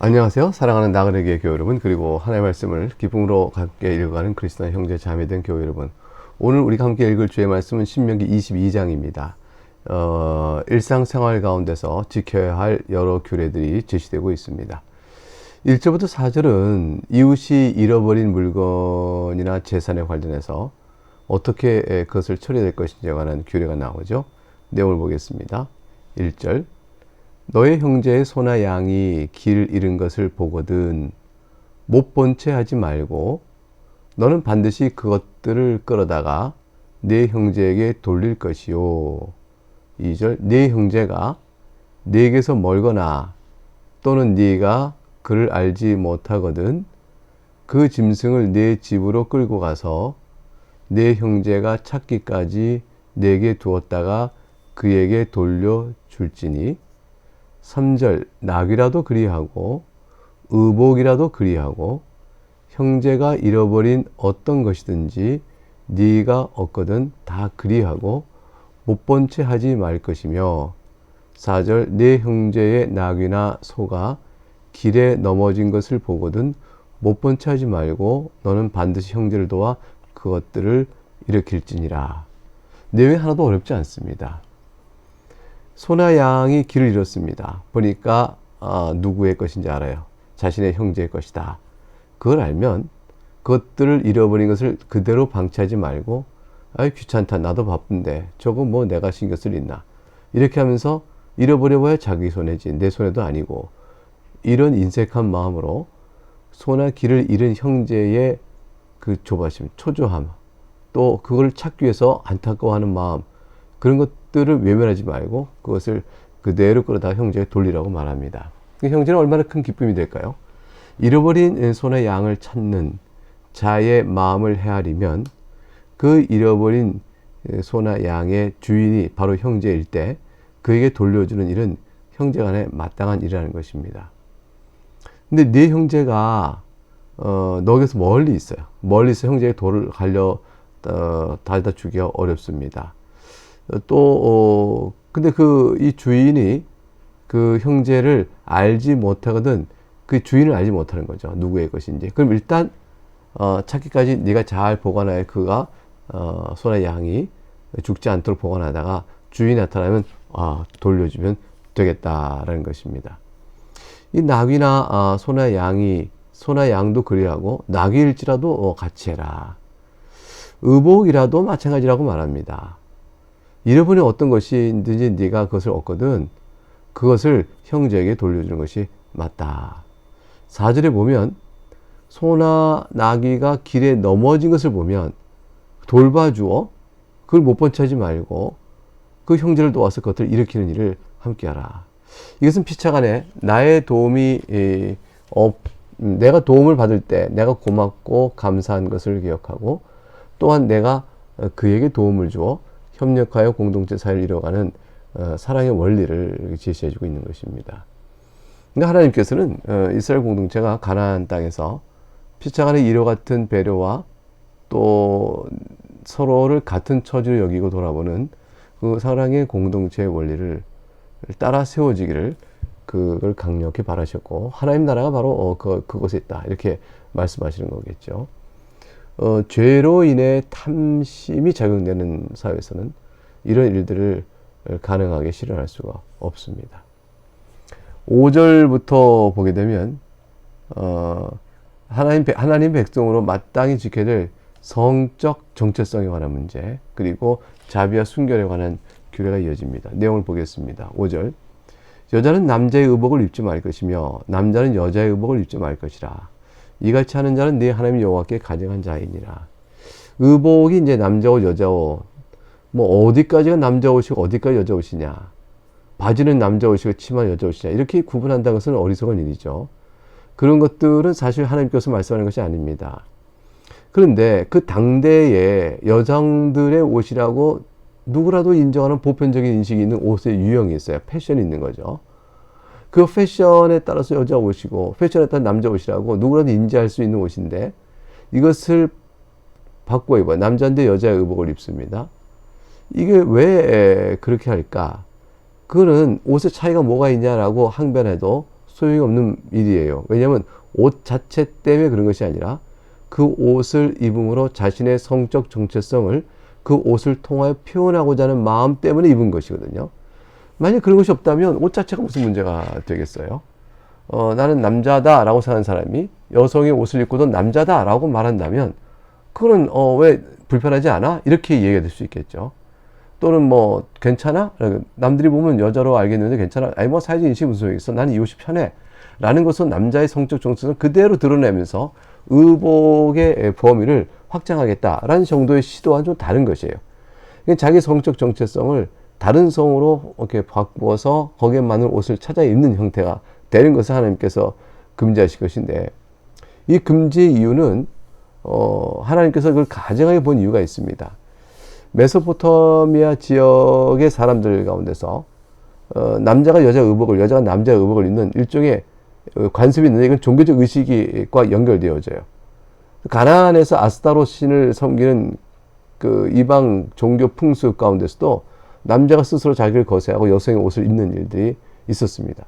안녕하세요. 사랑하는 나그네교회 교회 여러분, 그리고 하나님의 말씀을 기쁨으로 함께 읽어가는 그리스도의 형제 자매된 교회 여러분, 오늘 우리가 함께 읽을 주의 말씀은 신명기 22장입니다. 일상생활 가운데서 지켜야 할 여러 규례들이 제시되고 있습니다. 1절부터 4절은 이웃이 잃어버린 물건이나 재산에 관련해서 어떻게 그것을 처리해야 될 것인지에 관한 규례가 나오죠. 내용을 보겠습니다. 1절, 너의 형제의 소나 양이 길 잃은 것을 보거든 못 본 채 하지 말고 너는 반드시 그것들을 끌어다가 네 형제에게 돌릴 것이요. 2절, 네 형제가 네게서 멀거나 또는 네가 그를 알지 못하거든 그 짐승을 네 집으로 끌고 가서 네 형제가 찾기까지 네게 두었다가 그에게 돌려줄지니 3절, 낙이라도 그리하고 의복이라도 그리하고 형제가 잃어버린 어떤 것이든지 네가 얻거든 다 그리하고 못 본 채 하지 말 것이며 4절, 네 형제의 낙이나 소가 길에 넘어진 것을 보거든 못 본 채 하지 말고 너는 반드시 형제를 도와 그것들을 일으킬지니라. 내용이 하나도 어렵지 않습니다. 소나 양이 길을 잃었습니다. 보니까 누구의 것인지 알아요. 자신의 형제의 것이다. 그걸 알면 그것들을 잃어버린 것을 그대로 방치하지 말고 아이 귀찮다, 나도 바쁜데 저거 뭐 내가 신경 쓸 있나, 이렇게 하면서 잃어버려봐야 자기 손해지 내 손해도 아니고, 이런 인색한 마음으로 소나 길을 잃은 형제의 그 조바심, 초조함, 또 그걸 찾기 위해서 안타까워하는 마음, 그런 것들을 외면하지 말고 그것을 그대로 끌어다 형제에게 돌리라고 말합니다. 형제는 얼마나 큰 기쁨이 될까요? 잃어버린 소나 양을 찾는 자의 마음을 헤아리면 그 잃어버린 소나 양의 주인이 바로 형제일 때 그에게 돌려주는 일은 형제 간에 마땅한 일이라는 것입니다. 근데 네 형제가 너에게서 멀리 있어요. 멀리서 형제의 돌을 가져다 주기가 어렵습니다. 또 근데 이 주인이 그 형제를 알지 못하거든 그 주인을 알지 못하는 거죠. 누구의 것인지. 그럼 일단 찾기까지 네가 잘 보관해. 그가 소나 양이 죽지 않도록 보관하다가 주인이 나타나면 돌려주면 되겠다라는 것입니다. 이 낙이나 소나 양도 그리하고 낙일지라도 같이 해라. 의복이라도 마찬가지라고 말합니다. 잃어버린 어떤 것이든지 네가 그것을 얻거든 그것을 형제에게 돌려주는 것이 맞다. 4절에 보면 소나 나귀가 길에 넘어진 것을 보면 돌봐주어 그걸 못 본 채 하지 말고 그 형제를 도와서 그것을 일으키는 일을 함께하라. 이것은 피차간에 나의 도움이 내가 도움을 받을 때 내가 고맙고 감사한 것을 기억하고, 또한 내가 그에게 도움을 주어 협력하여 공동체 사회를 이뤄가는 사랑의 원리를 제시해주고 있는 것입니다. 그러니까 하나님께서는 이스라엘 공동체가 가나안 땅에서 피차간의 이와 같은 배려와 또 서로를 같은 처지로 여기고 돌아보는 그 사랑의 공동체의 원리를 따라 세워지기를 그걸 강력히 바라셨고, 하나님 나라가 바로 그곳에 있다, 이렇게 말씀하시는 거겠죠. 죄로 인해 탐심이 작용되는 사회에서는 이런 일들을 가능하게 실현할 수가 없습니다. 5절부터 보게 되면 하나님 백성으로 마땅히 지켜야 될 성적 정체성에 관한 문제, 그리고 자비와 순결에 관한 규례가 이어집니다. 내용을 보겠습니다. 5절, 여자는 남자의 의복을 입지 말 것이며 남자는 여자의 의복을 입지 말 것이라. 이같이 하는 자는 네 하나님 여호와께 가증한 자이니라. 의복이 이제 남자 옷, 여자 옷, 뭐 어디까지가 남자 옷이고 어디까지 여자 옷이냐, 바지는 남자 옷이고 치마는 여자 옷이냐, 이렇게 구분한다는 것은 어리석은 일이죠. 그런 것들은 사실 하나님께서 말씀하는 것이 아닙니다. 그런데 그 당대에 여성들의 옷이라고 누구라도 인정하는 보편적인 인식이 있는 옷의 유형이 있어요. 패션이 있는 거죠. 그 패션에 따라서 여자 옷이고 패션에 따라 남자 옷이라고 누구라도 인지할 수 있는 옷인데, 이것을 바꿔 입어요. 남자인데 여자의 의복을 입습니다. 이게 왜 그렇게 할까? 그거는 옷의 차이가 뭐가 있냐라고 항변해도 소용이 없는 일이에요. 왜냐하면 옷 자체 때문에 그런 것이 아니라 그 옷을 입음으로 자신의 성적 정체성을 그 옷을 통하여 표현하고자 하는 마음 때문에 입은 것이거든요. 만약 그런 것이 없다면 옷 자체가 무슨 문제가 되겠어요? 나는 남자다라고 사는 사람이 여성의 옷을 입고도 남자다라고 말한다면 그거는 왜 불편하지 않아? 이렇게 얘기가 될 수 있겠죠. 또는 뭐 괜찮아? 남들이 보면 여자로 알겠는데 괜찮아? 아니 뭐 사회적 인식이 무슨 소용이 있어? 나는 이 옷이 편해. 라는 것은 남자의 성적 정체성을 그대로 드러내면서 의복의 범위를 확장하겠다라는 정도의 시도와는 좀 다른 것이에요. 자기 성적 정체성을 다른 성으로 이렇게 바꾸어서 거기에 맞는 옷을 찾아 입는 형태가 되는 것을 하나님께서 금지하실 것인데, 이 금지의 이유는 하나님께서 그걸 가정하게 본 이유가 있습니다. 메소포타미아 지역의 사람들 가운데서 남자가 여자 의복을, 여자가 남자 의복을 입는 일종의 관습이 있는데, 이건 종교적 의식과 연결되어져요. 가나안에서 아스타롯 신을 섬기는 그 이방 종교 풍습 가운데서도 남자가 스스로 자기를 거세하고 여성의 옷을 입는 일들이 있었습니다.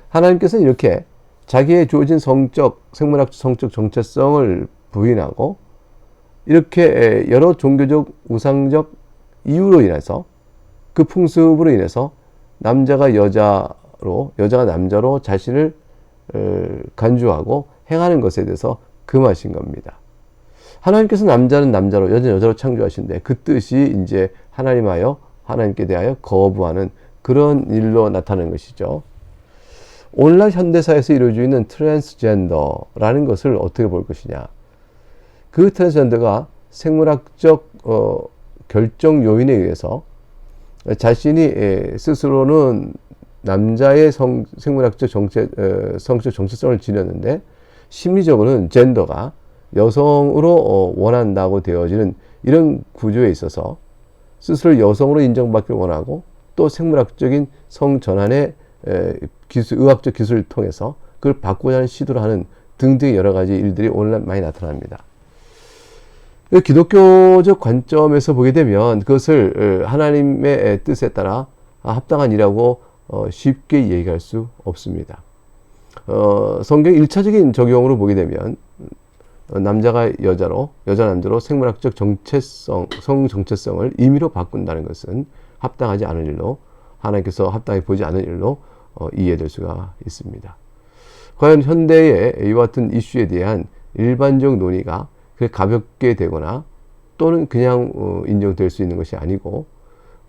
하나님께서는 이렇게 자기의 주어진 생물학 성적 정체성을 부인하고, 이렇게 여러 종교적 우상적 이유로 인해서, 그 풍습으로 인해서 남자가 여자로, 여자가 남자로 자신을 간주하고 행하는 것에 대해서 금하신 겁니다. 하나님께서 남자는 남자로, 여자는 여자로 창조하신데, 그 뜻이 이제 하나님께 대하여 거부하는 그런 일로 나타나는 것이죠. 오늘날 현대사에서 이루어지고 있는 트랜스젠더라는 것을 어떻게 볼 것이냐. 그 트랜스젠더가 생물학적 결정 요인에 의해서 자신이 스스로는 남자의 생물학적 성적 정체성을 지녔는데, 심리적으로는 젠더가 여성으로 원한다고 되어지는 이런 구조에 있어서 스스로 여성으로 인정받기를 원하고, 또 생물학적인 성전환의 의학적 기술을 통해서 그걸 바꾸고자 하는 시도를 하는 등등의 여러 가지 일들이 오늘날 많이 나타납니다. 기독교적 관점에서 보게 되면 그것을 하나님의 뜻에 따라 합당한 일이라고 쉽게 얘기할 수 없습니다. 성경 1차적인 적용으로 보게 되면 남자가 여자로, 여자 남자로 생물학적 정체성, 성 정체성을 임의로 바꾼다는 것은 합당하지 않은 일로, 하나님께서 합당히 보지 않은 일로 이해될 수가 있습니다. 과연 현대의 이와 같은 이슈에 대한 일반적 논의가 가볍게 되거나 또는 그냥 인정될 수 있는 것이 아니고,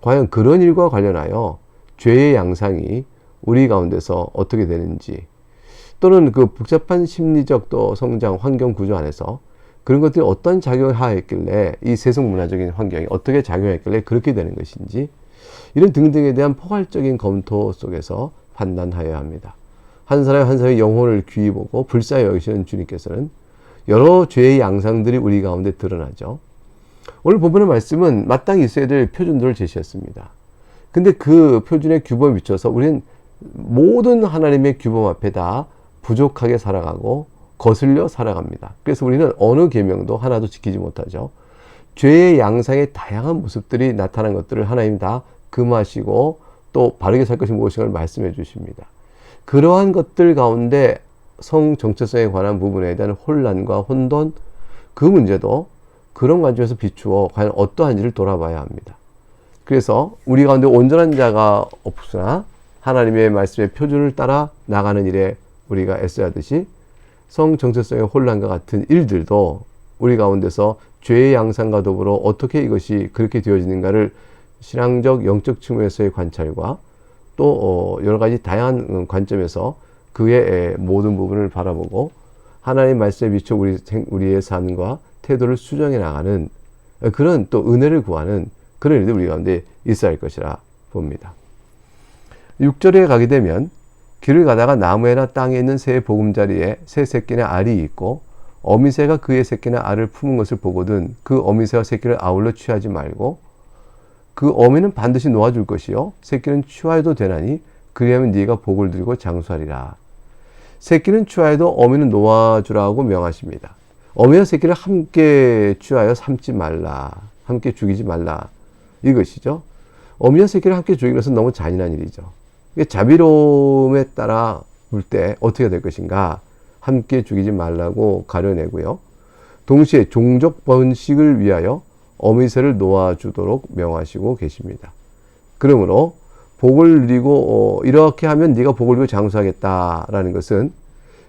과연 그런 일과 관련하여 죄의 양상이 우리 가운데서 어떻게 되는지, 또는 그 복잡한 심리적 또 성장 환경 구조 안에서 그런 것들이 어떤 작용을 하였길래, 이 세속문화적인 환경이 어떻게 작용했길래 그렇게 되는 것인지, 이런 등등에 대한 포괄적인 검토 속에서 판단하여야 합니다. 한 사람이 한 사람의 영혼을 귀히 보고 불쌍히 여기시는 주님께서는 여러 죄의 양상들이 우리 가운데 드러나죠. 오늘 본문의 말씀은 마땅히 있어야 될 표준들을 제시했습니다. 근데 그 표준의 규범에 비춰서 우리는 모든 하나님의 규범 앞에 다 부족하게 살아가고 거슬려 살아갑니다. 그래서 우리는 어느 계명도 하나도 지키지 못하죠. 죄의 양상의 다양한 모습들이 나타난 것들을 하나님 다 금하시고, 또 바르게 살 것이 무엇인가를 말씀해 주십니다. 그러한 것들 가운데 성 정체성에 관한 부분에 대한 혼란과 혼돈, 그 문제도 그런 관점에서 비추어 과연 어떠한지를 돌아봐야 합니다. 그래서 우리 가운데 온전한 자가 없으나 하나님의 말씀의 표준을 따라 나가는 일에 우리가 애써야 하듯이, 성 정체성의 혼란과 같은 일들도 우리 가운데서 죄의 양상과 더불어 어떻게 이것이 그렇게 되어지는가를 신앙적 영적 측면에서의 관찰과 또 여러 가지 다양한 관점에서 그의 모든 부분을 바라보고 하나님의 말씀에 비춰 우리의 삶과 태도를 수정해 나가는 그런 또 은혜를 구하는 그런 일들이 우리 가운데 있어야 할 것이라 봅니다. 6절에 가게 되면, 길을 가다가 나무에나 땅에 있는 새의 보금자리에 새 새끼나 알이 있고 어미새가 그의 새끼나 알을 품은 것을 보거든 그 어미새와 새끼를 아울러 취하지 말고, 그 어미는 반드시 놓아줄 것이요 새끼는 취하여도 되나니 그리하면 네가 복을 들고 장수하리라. 새끼는 취하여도 어미는 놓아주라고 명하십니다. 어미와 새끼를 함께 취하여 삼지 말라, 함께 죽이지 말라, 이것이죠. 어미와 새끼를 함께 죽이는 것은 너무 잔인한 일이죠. 자비로움에 따라 때 어떻게 될 것인가? 함께 죽이지 말라고 가려내고요. 동시에 종족 번식을 위하여 어미새를 놓아주도록 명하시고 계십니다. 그러므로 복을 누리고 이렇게 하면 네가 복을 누리고 장수하겠다라는 것은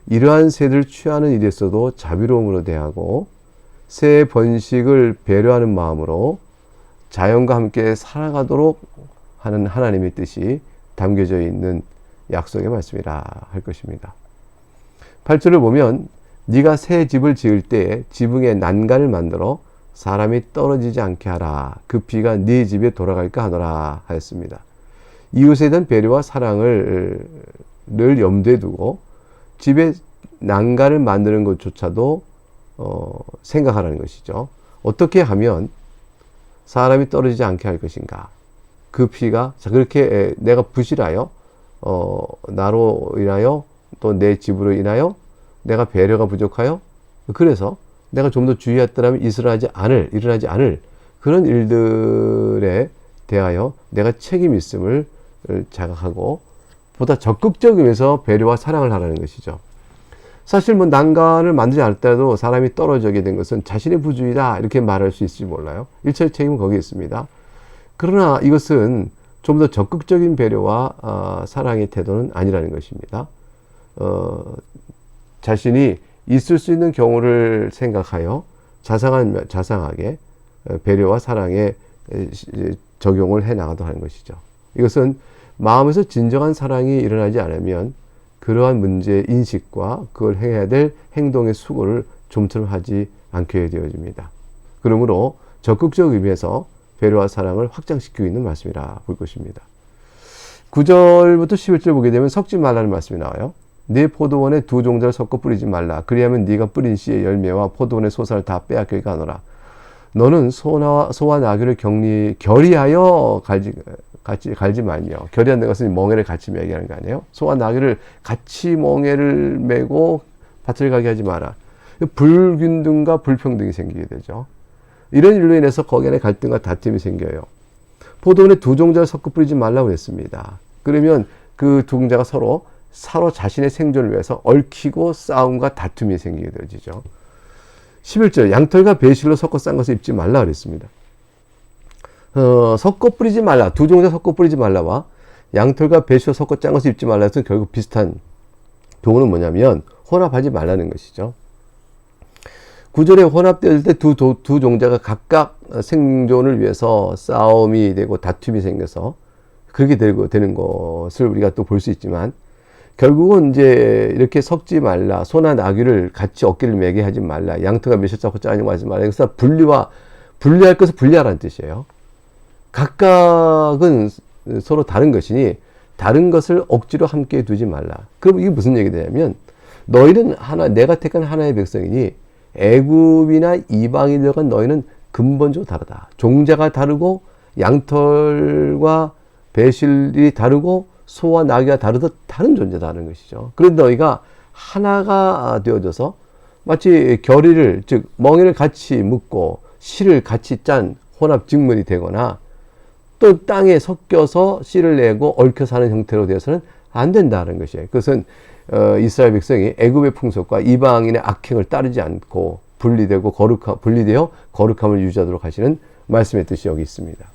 이러한 새를 취하는 일에서도 자비로움으로 대하고 새 번식을 배려하는 마음으로 자연과 함께 살아가도록 하는 하나님의 뜻이 담겨져 있는 약속의 말씀이라 할 것입니다. 8절을 보면 네가 새 집을 지을 때에 지붕에 난간을 만들어 사람이 떨어지지 않게 하라. 그 피가 네 집에 돌아갈까 하노라 하였습니다. 이웃에 대한 배려와 사랑을 늘 염두에 두고 집에 난간을 만드는 것조차도 생각하라는 것이죠. 어떻게 하면 사람이 떨어지지 않게 할 것인가? 그 피가 그렇게 내가 부실하여 나로 인하여 또 내 집으로 인하여 내가 배려가 부족하여 그래서 내가 좀 더 주의했더라면 일어나지 않을 그런 일들에 대하여 내가 책임 있음을 자각하고 보다 적극적 의미에서 배려와 사랑을 하라는 것이죠. 사실 뭐 난간을 만들지 않았더라도 사람이 떨어지게 된 것은 자신의 부주의다 이렇게 말할 수 있을지 몰라요. 일차적 책임은 거기에 있습니다. 그러나 이것은 좀 더 적극적인 배려와 사랑의 태도는 아니라는 것입니다. 자신이 있을 수 있는 경우를 생각하여 자상하게 배려와 사랑에 적용을 해 나가도록 하는 것이죠. 이것은 마음에서 진정한 사랑이 일어나지 않으면 그러한 문제의 인식과 그걸 해야 될 행동의 수고를 좀처럼 하지 않게 되어집니다. 그러므로 적극적 의미에서 배려와 사랑을 확장시키고 있는 말씀이라 볼 것입니다. 9절부터 11절 보게 되면 섞지 말라는 말씀이 나와요. 네 포도원에 두 종자를 섞어 뿌리지 말라. 그리하면 네가 뿌린 씨의 열매와 포도원의 소사를 다 빼앗기게 하노라. 너는 소와 나귀를 결의하여 갈지 말며, 결의한다는 것은 멍에를 같이 매게 하는 거 아니에요? 소와 나귀를 같이 멍에를 메고 밭을 가게 하지 마라. 불균등과 불평등이 생기게 되죠. 이런 일로 인해서 거기 안에 갈등과 다툼이 생겨요. 포도원에 두 종자를 섞어 뿌리지 말라고 했습니다. 그러면 그 두 종자가 서로 자신의 생존을 위해서 얽히고 싸움과 다툼이 생기게 되어지죠. 11절 양털과 배실로 섞어 싼 것을 입지 말라 그랬습니다. 섞어 뿌리지 말라, 두 종자 섞어 뿌리지 말라와 양털과 배실로 섞어 짠 것을 입지 말라 해서 결국 비슷한 교훈은 뭐냐면 혼합하지 말라는 것이죠. 9절에 혼합되었을 때 두 종자가 각각 생존을 위해서 싸움이 되고 다툼이 생겨서 그렇게 되는 것을 우리가 또 볼 수 있지만 결국은 이제 이렇게 섞지 말라, 소나 나귀를 같이 어깨를 매게 하지 말라, 양털과 배실 잡고 짜증 하지 말라. 그래서 분리할 것을 분리하라는 뜻이에요. 각각은 서로 다른 것이니 다른 것을 억지로 함께 두지 말라. 그럼 이게 무슨 얘기냐면 너희는 내가 택한 하나의 백성이니 애굽이나 이방인들과 너희는 근본적으로 다르다. 종자가 다르고 양털과 배실이 다르고 소와 나귀가 다르듯 다른 존재다는 것이죠. 그런데 너희가 하나가 되어져서 마치 결의를, 즉 멍에를 같이 묶고 씨를 같이 짠 혼합 직문이 되거나 또 땅에 섞여서 씨를 내고 얽혀 사는 형태로 되어서는 안 된다는 것이에요. 그것은 이스라엘 백성이 애굽의 풍속과 이방인의 악행을 따르지 않고 분리되어 거룩함을 유지하도록 하시는 말씀의 뜻이 여기 있습니다.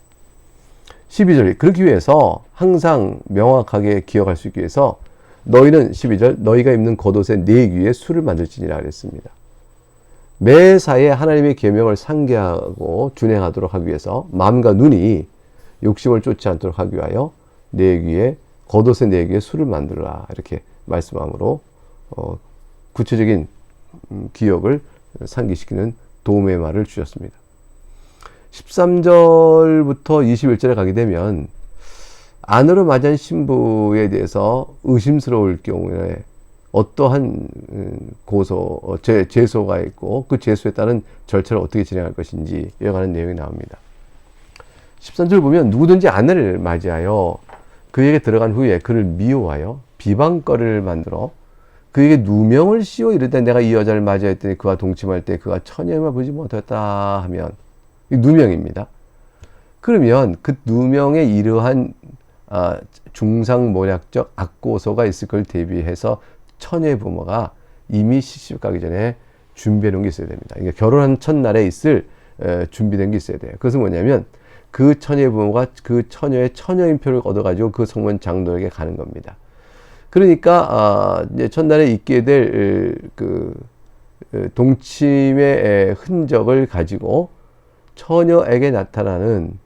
12절 그러기 위해서 항상 명확하게 기억할 수 있기 위해서 너희는 12절 너희가 입는 겉옷의 네 귀에 술을 만들지니라 그랬습니다. 매사에 하나님의 계명을 상기하고 준행하도록 하기 위해서 마음과 눈이 욕심을 쫓지 않도록 하기 위하여 겉옷의 네 귀에 술을 만들라 이렇게 말씀함으로 구체적인 기억을 상기시키는 도움의 말을 주셨습니다. 13절부터 21절에 가게 되면 안으로 맞이한 신부에 대해서 의심스러울 경우에 어떠한 제소가 있고 그 제소에 따른 절차를 어떻게 진행할 것인지 이어가는 내용이 나옵니다. 13절 보면 누구든지 아내를 맞이하여 그에게 들어간 후에 그를 미워하여 비방거리를 만들어 그에게 누명을 씌워 이르되 내가 이 여자를 맞이했더니 그와 동침할 때 그가 처녀임을 보지 못했다 하면 누명입니다. 그러면 그 누명의 이러한 중상모략적 악고소가 있을 걸 대비해서 처녀의 부모가 이미 시집 가기 전에 준비해 놓은 게 있어야 됩니다. 그러니까 결혼한 첫날에 있을 준비된 게 있어야 돼요. 그것은 뭐냐면 그 처녀의 부모가 그 처녀의 처녀인표를 얻어가지고 그 성문 장로에게 가는 겁니다. 그러니까 이제 첫날에 있게 될 그 동침의 흔적을 가지고 처녀에게 나타나는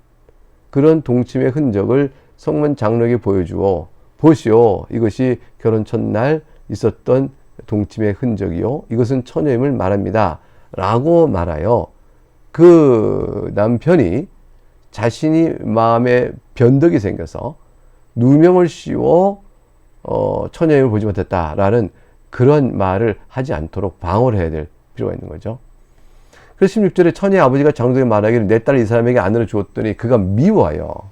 그런 동침의 흔적을 성문 장로에게 보여주어 보시오, 이것이 결혼 첫날 있었던 동침의 흔적이요, 이것은 처녀임을 말합니다 라고 말하여 그 남편이 자신이 마음에 변덕이 생겨서 누명을 씌워 처녀임을 보지 못했다라는 그런 말을 하지 않도록 방어를 해야 될 필요가 있는 거죠. 그래서 16절에 처녀의 아버지가 장로에게 말하기를 내 딸을 이 사람에게 아내로 주었더니 그가 미워하여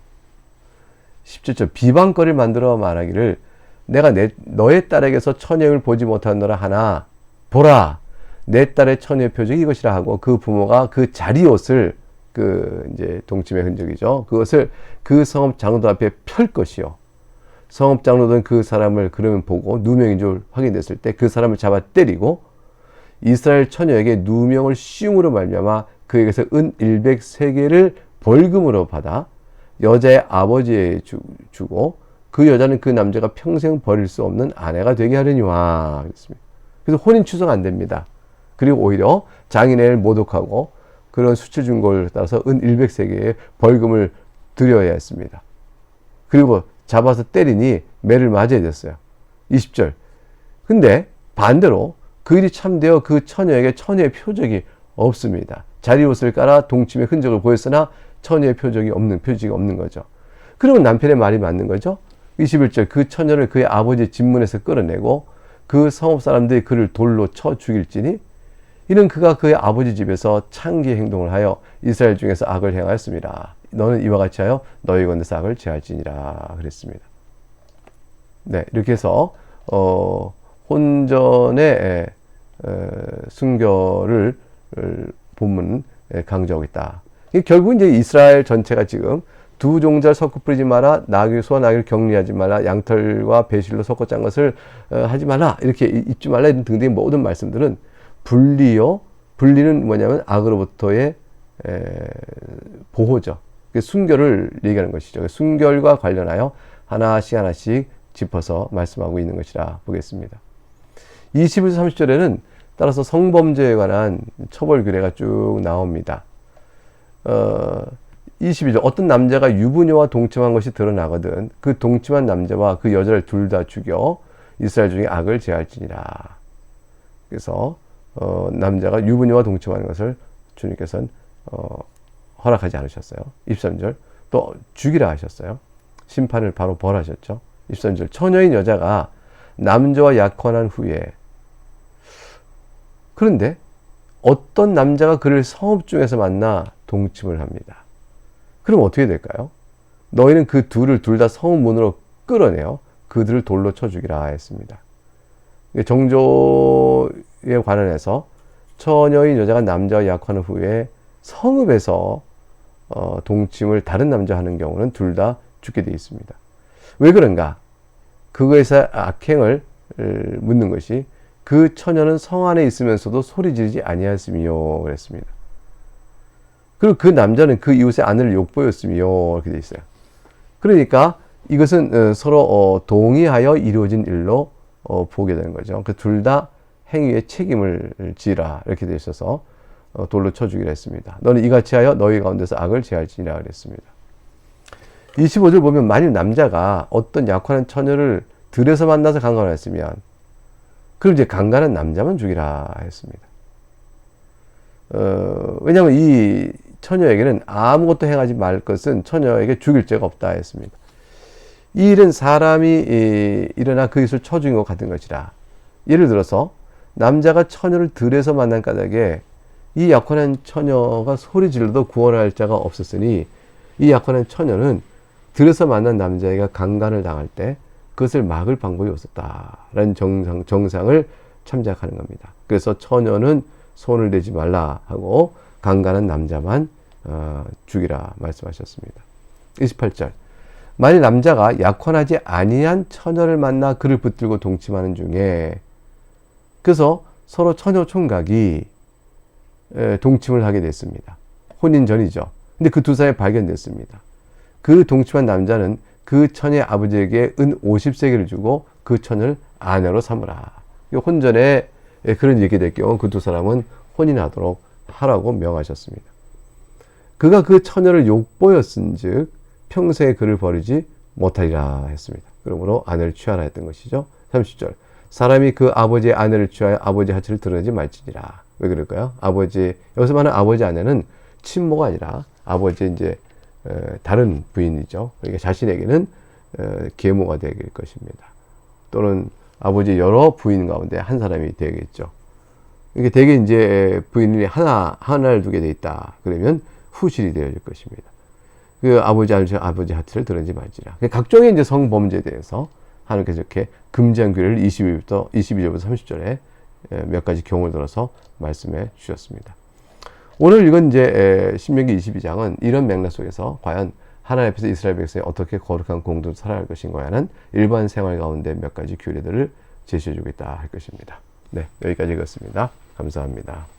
17절 비방거리를 만들어 말하기를 내가 너의 딸에게서 처녀임을 보지 못하노라 하나 보라 내 딸의 처녀의 표적이 이것이라 하고 그 부모가 그 자리옷을 그 이제 동침의 흔적이죠. 그것을 그 성읍 장로들 앞에 펼 것이요. 성읍 장로들은 그 사람을 그러면 보고 누명인 줄 확인됐을 때 그 사람을 잡아 때리고 이스라엘 처녀에게 누명을 씌움으로 말미암아 그에게서 은 100세겔을 벌금으로 받아 여자의 아버지에게 주고 그 여자는 그 남자가 평생 버릴 수 없는 아내가 되게 하려니와 그랬습니다. 그래서 혼인 취소가 안 됩니다. 그리고 오히려 장인애를 모독하고 그런 수출 준거를 따라서 은 100세겔의 벌금을 드려야 했습니다. 그리고 잡아서 때리니 매를 맞아야 됐어요. 20절. 근데 반대로 그 일이 참되어 그 처녀에게 처녀의 표적이 없습니다. 자리옷을 깔아 동침의 흔적을 보였으나 처녀의 표적이 없는 거죠. 그러면 남편의 말이 맞는 거죠. 21절 그 처녀를 그의 아버지의 집문에서 끌어내고 그 성읍 사람들이 그를 돌로 쳐 죽일지니 이는 그가 그의 아버지 집에서 창기의 행동을 하여 이스라엘 중에서 악을 행하였습니다. 너는 이와 같이 하여 너희 건너서 악을 제할지니라 그랬습니다. 네, 이렇게 해서 혼전의 순결을 본문 강조하고 있다. 결국 이제 이스라엘 전체가 지금 두 종자를 섞어 뿌리지 마라, 소와 나귀를 격리하지 마라, 양털과 배실로 섞어 짠 것을 하지 마라, 이렇게 입지 말라 이런 등등의 모든 말씀들은 분리는 뭐냐면 악으로부터의 보호죠. 순결을 얘기하는 것이죠. 순결과 관련하여 하나씩 짚어서 말씀하고 있는 것이라 보겠습니다. 21절 30절에는 따라서 성범죄에 관한 처벌 규례가 쭉 나옵니다. 22절 어떤 남자가 유부녀와 동침한 것이 드러나거든 그 동침한 남자와 그 여자를 둘 다 죽여 이스라엘 중에 악을 제할지니라. 그래서 남자가 유부녀와 동침하는 것을 주님께서는 허락하지 않으셨어요. 23절 또 죽이라 하셨어요. 심판을 바로 벌하셨죠. 23절 처녀인 여자가 남자와 약혼한 후에 그런데 어떤 남자가 그를 성읍 중에서 만나 동침을 합니다. 그럼 어떻게 될까요? 너희는 그 둘을 둘 다 성읍 문으로 끌어내어 그들을 돌로 쳐 죽이라 했습니다. 정조에 관련해서 처녀인 여자가 남자와 약혼한 후에 성읍에서 동침을 다른 남자 하는 경우는 둘 다 죽게 되어 있습니다. 왜 그런가? 그거에서 악행을 묻는 것이 그 처녀는 성 안에 있으면서도 소리 지르지 아니하였으며 그랬습니다. 그리고 그 남자는 그 이웃의 아내를 욕보였으며 이렇게 되어 있어요. 그러니까 이것은 서로 동의하여 이루어진 일로 보게 되는 거죠. 그 둘 다 행위의 책임을 지라 이렇게 되어 있어서 돌로 쳐 죽이라 했습니다. 너는 이같이 하여 너희 가운데서 악을 제할지니라 그랬습니다. 25절 보면 만일 남자가 어떤 약혼한 처녀를 들에서 만나서 강간했으면 그럼 이제 강간한 남자만 죽이라 했습니다. 왜냐하면 이 처녀에게는 아무것도 행하지 말 것은 처녀에게 죽일 죄가 없다 했습니다. 이 일은 사람이 일어나 그 이웃을 쳐 죽인 것 같은 것이라. 예를 들어서 남자가 처녀를 들에서 만난 까닭에 이 약혼한 처녀가 소리 질러도 구원할 자가 없었으니 이 약혼한 처녀는 들에서 만난 남자애가 강간을 당할 때 그것을 막을 방법이 없었다라는 정상을 참작하는 겁니다. 그래서 처녀는 손을 대지 말라 하고 강간한 남자만 죽이라 말씀하셨습니다. 28절 만일 남자가 약혼하지 아니한 처녀를 만나 그를 붙들고 동침하는 중에, 그래서 서로 처녀 총각이 동침을 하게 됐습니다. 혼인 전이죠. 근데 그 두 사람이 발견됐습니다. 그 동침한 남자는 그 처녀의 아버지에게 은 50세겔을 주고 그 처녀를 아내로 삼으라. 혼전에 그런 얘기 될 경우 그 두 사람은 혼인하도록 하라고 명하셨습니다. 그가 그 처녀를 욕보였은즉 평생에 그를 버리지 못하리라 했습니다. 그러므로 아내를 취하라 했던 것이죠. 30절. 사람이 그 아버지의 아내를 취하여 아버지 하체를 드러내지 말지니라. 왜 그럴까요? 아버지, 여기서 말하는 아버지 아내는 친모가 아니라 아버지의 이제 다른 부인이죠. 그러니까 자신에게는 계모가 될 것입니다. 또는 아버지 여러 부인 가운데 한 사람이 되겠죠. 이게 대개 이제 부인이 하나를 두게 돼 있다. 그러면 후실이 되어질 것입니다. 그 아버지 하트를 드러내지 말지라. 각종의 이제 성범죄에 대해서 하나님께서 이렇게 금지한 규례를 22절부터 30절에 몇 가지 경우를 들어서 말씀해 주셨습니다. 오늘 이건 이제 신명기 22장은 이런 맥락 속에서 과연 하나님 앞에서 이스라엘 백성이 어떻게 거룩한 공동체로 살아갈 것인가에 하는 일반 생활 가운데 몇 가지 규례들을 제시해 주겠다 할 것입니다. 네, 여기까지 읽었습니다. 감사합니다.